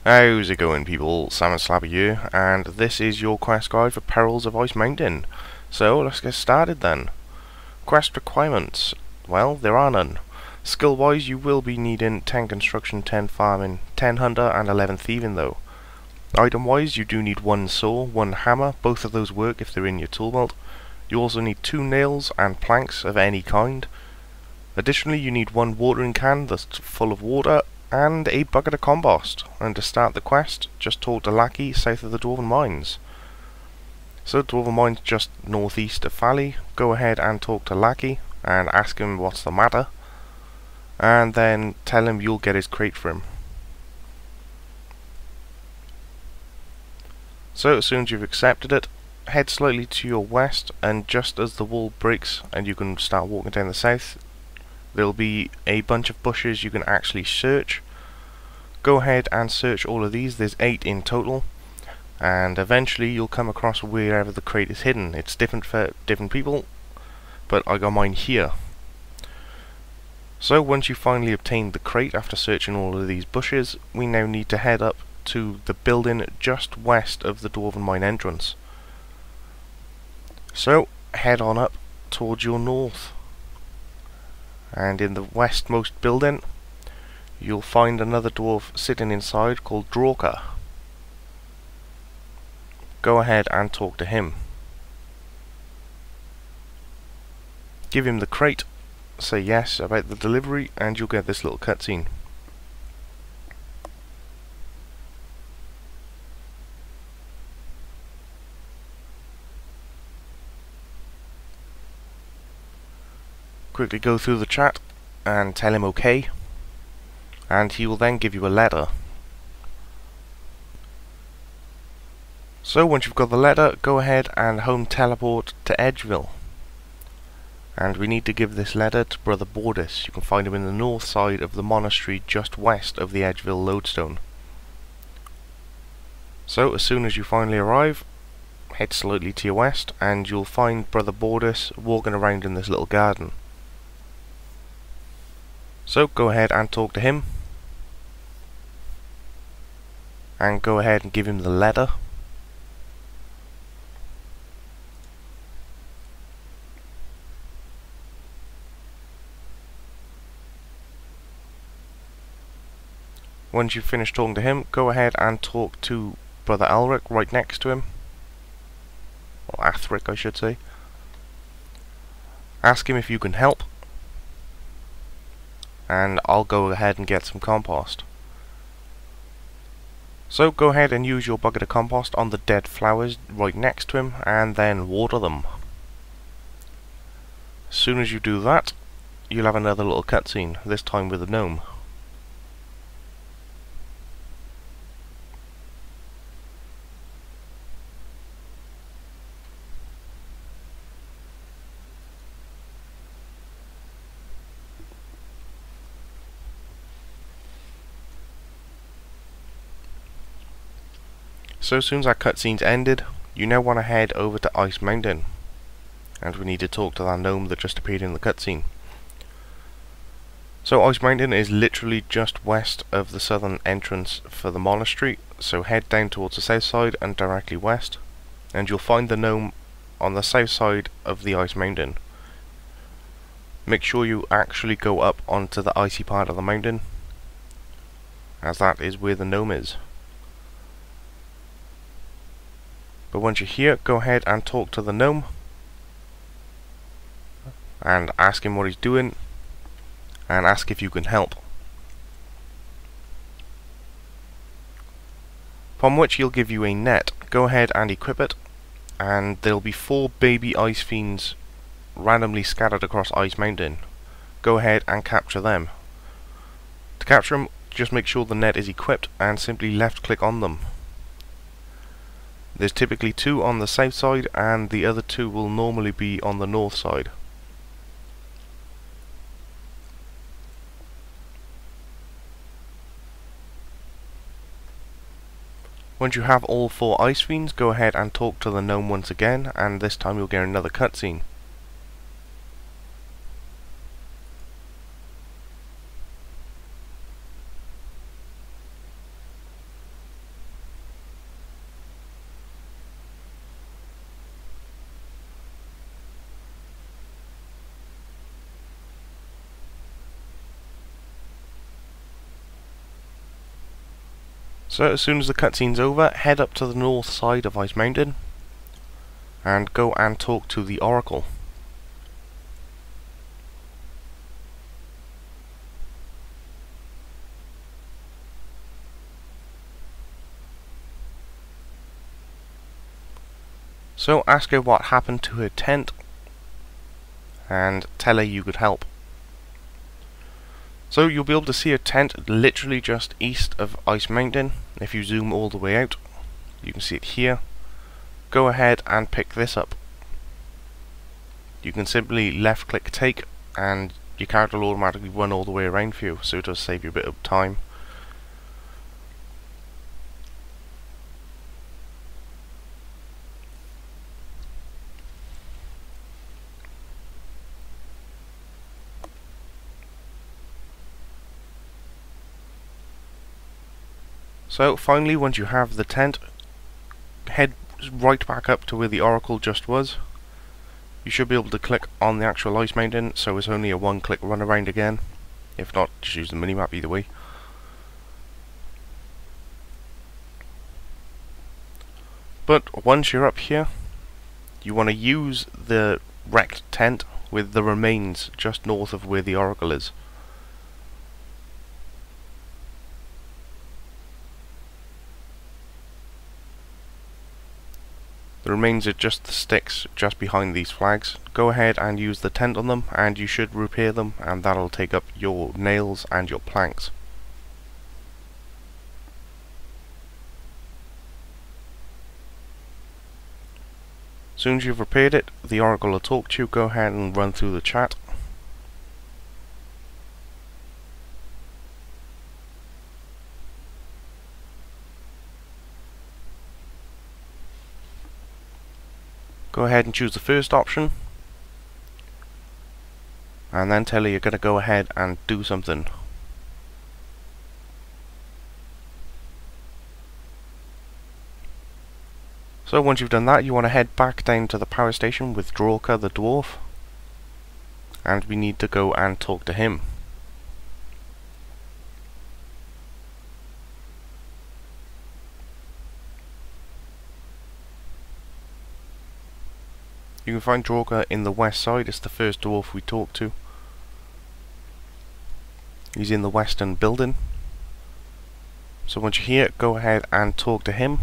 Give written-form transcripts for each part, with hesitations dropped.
How's it going, people? Salmon Slabber here, and this is your quest guide for Perils of Ice Mountain. So let's get started then. Quest requirements. Well, there are none. Skill wise, you will be needing 10 construction, 10 farming, 10 hunter, and 11 thieving though. Item wise, you do need 1 saw, 1 hammer, both of those work if they're in your tool belt. You also need 2 nails and planks of any kind. Additionally, you need 1 watering can that's full of water, and a bucket of compost. And to start the quest, just talk to Lackey south of the Dwarven Mines. So Dwarven Mines just northeast of Valley. Go ahead and talk to Lackey and ask him what's the matter, and then tell him you'll get his crate for him. So as soon as you've accepted it, head slightly to your west, and just as the wall breaks and you can start walking down the south, there'll be a bunch of bushes you can actually search. Go ahead and search all of these. There's 8 in total, and eventually you'll come across wherever the crate is hidden. It's different for different people, but I got mine here. So once you finally obtained the crate after searching all of these bushes, we now need to head up to the building just west of the Dwarven Mine entrance. So head on up towards your north, and in the westmost building you'll find another dwarf sitting inside called Drawker. Go ahead and talk to him. Give him the crate, say yes about the delivery, and you'll get this little cutscene. Quickly go through the chat and tell him okay, and he will then give you a letter. So once you've got the letter, go ahead and home teleport to Edgeville, and we need to give this letter to Brother Bordis. You can find him in the north side of the monastery just west of the Edgeville lodestone. So as soon as you finally arrive, head slightly to your west and you'll find Brother Bordis walking around in this little garden. So go ahead and talk to him, and go ahead and give him the letter. Once you've finished talking to him, go ahead and talk to Brother Alric right next to him, or Athric I should say. Ask him if you can help, and I'll go ahead and get some compost. So go ahead and use your bucket of compost on the dead flowers right next to him, and then water them. As soon as you do that, you'll have another little cutscene, this time with a gnome. So as soon as our cutscene's ended, you now want to head over to Ice Mountain, and we need to talk to that gnome that just appeared in the cutscene. So Ice Mountain is literally just west of the southern entrance for the monastery, so head down towards the south side and directly west, and you'll find the gnome on the south side of the Ice Mountain. Make sure you actually go up onto the icy part of the mountain, as that is where the gnome is. But once you're here, go ahead and talk to the gnome and ask him what he's doing, and ask if you can help. Upon which he'll give you a net. Go ahead and equip it, and there'll be 4 baby Ice Fiends randomly scattered across Ice Mountain. Go ahead and capture them. To capture them, just make sure the net is equipped and simply left click on them. There's typically 2 on the south side, and the other 2 will normally be on the north side. Once you have all 4 Ice Fiends, go ahead and talk to the gnome once again, and this time you'll get another cutscene. So as soon as the cutscene's over, head up to the north side of Ice Mountain and go and talk to the Oracle. So ask her what happened to her tent and tell her you could help. So you'll be able to see her tent literally just east of Ice Mountain. If you zoom all the way out, you can see it here. Go ahead and pick this up. You can simply left click take and your character will automatically run all the way around for you, so it does save you a bit of time. So finally, once you have the tent, head right back up to where the Oracle just was. You should be able to click on the actual Ice Mountain, so it's only a one-click run around again. If not, just use the minimap either way. But once you're up here, you want to use the wrecked tent with the remains just north of where the Oracle is. The remains are just the sticks just behind these flags. Go ahead and use the tent on them and you should repair them, and that'll take up your nails and your planks. As soon as you've repaired it, the Oracle will talk to you. Go ahead and run through the chat. Go ahead and choose the first option and then tell her you're going to go ahead and do something. So once you've done that, you want to head back down to the power station with Drawker the dwarf, and we need to go and talk to him. You can find Drawker in the west side. It's the first dwarf we talk to. He's in the western building. So once you're here, go ahead and talk to him.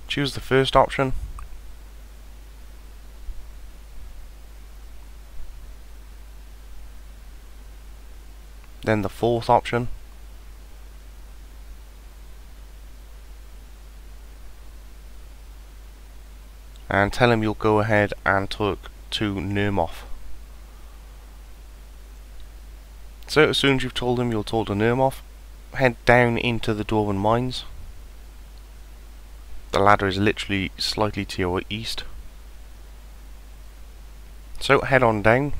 Choose the first option. Then the fourth option. And tell him you'll go ahead and talk to Nermoth. So as soon as you've told him you'll talk to Nermoth, head down into the Dwarven Mines. The ladder is literally slightly to your east. So head on down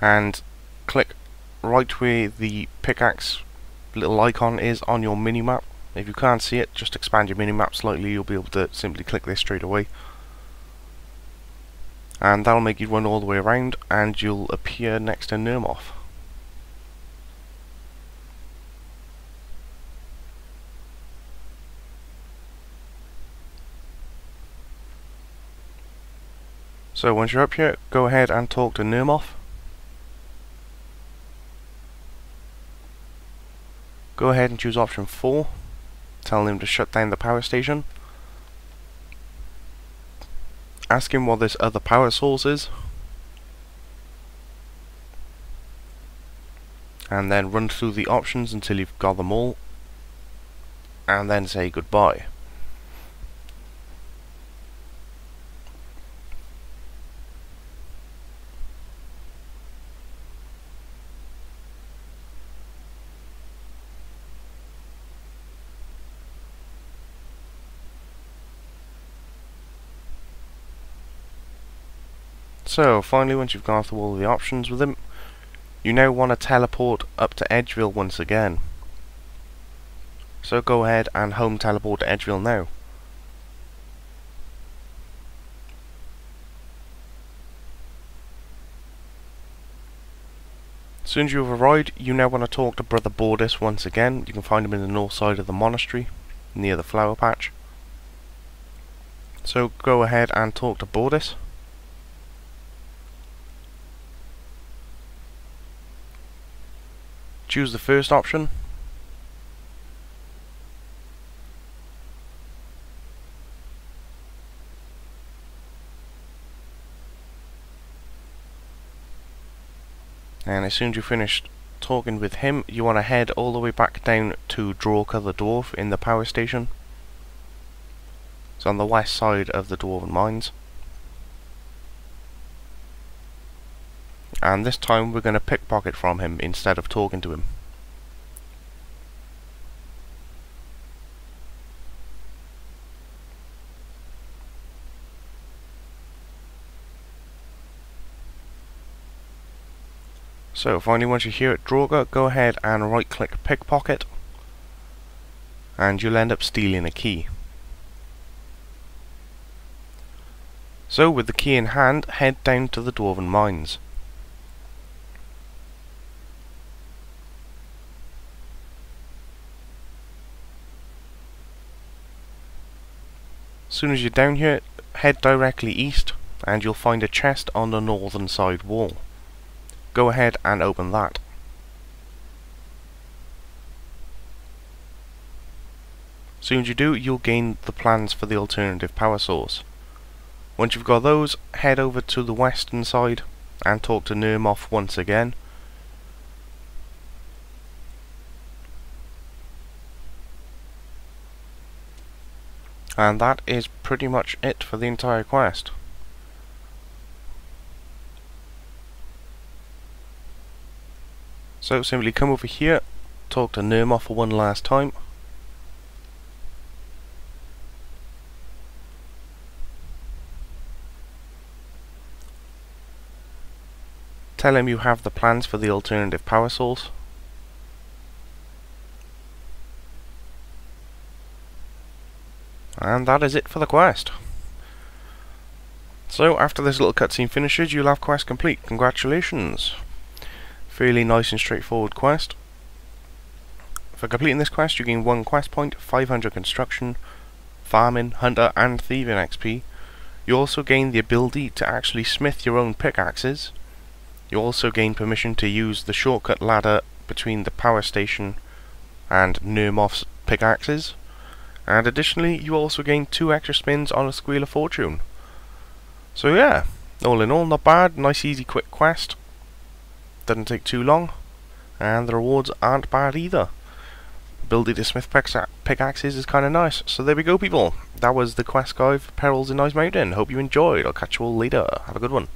and click right where the pickaxe little icon is on your minimap. If you can't see it, just expand your minimap slightly, you'll be able to simply click this straight away. And that'll make you run all the way around and you'll appear next to Nermoth. So once you're up here, go ahead and talk to Nermoth. Go ahead and choose option 4. Tell him to shut down the power station. Ask him what this other power source is. And then run through the options until you've got them all. And then say goodbye. So, finally, once you've gone through all the options with him, you now want to teleport up to Edgeville once again. So go ahead and home teleport to Edgeville now. soon as you've arrived, you now want to talk to Brother Bordis once again. You can find him in the north side of the monastery, near the flower patch. So go ahead and talk to Bordis. Choose the first option. And as soon as you've finished talking with him, you want to head all the way back down to Drawker the Dwarf in the power station. It's on the west side of the Dwarven Mines. And this time we're going to pickpocket from him instead of talking to him. So finally, once you're here at Drawker, go ahead and right click pickpocket, and you'll end up stealing a key. So with the key in hand, head down to the Dwarven Mines. As soon as you're down here, head directly east and you'll find a chest on the northern side wall. Go ahead and open that. As soon as you do, you'll gain the plans for the alternative power source. Once you've got those, head over to the western side and talk to Nermoth once again. And that is pretty much it for the entire quest. So simply come over here, talk to Nermoth for one last time. Tell him you have the plans for the alternative power source. And that is it for the quest. So after this little cutscene finishes, you'll have quest complete. Congratulations. Fairly nice and straightforward quest. For completing this quest, you gain 1 quest point, 500 construction, farming, hunter and thieving XP. You also gain the ability to actually smith your own pickaxes. You also gain permission to use the shortcut ladder between the power station and Nermoth's pickaxes. And additionally, you also gain 2 extra spins on a Squeal of Fortune. So yeah, all in all, not bad. Nice, easy, quick quest. Doesn't take too long. And the rewards aren't bad either. Ability to smith pickaxes is kind of nice. So there we go, people. That was the quest guide for Perils in Ice Mountain. Hope you enjoyed. I'll catch you all later. Have a good one.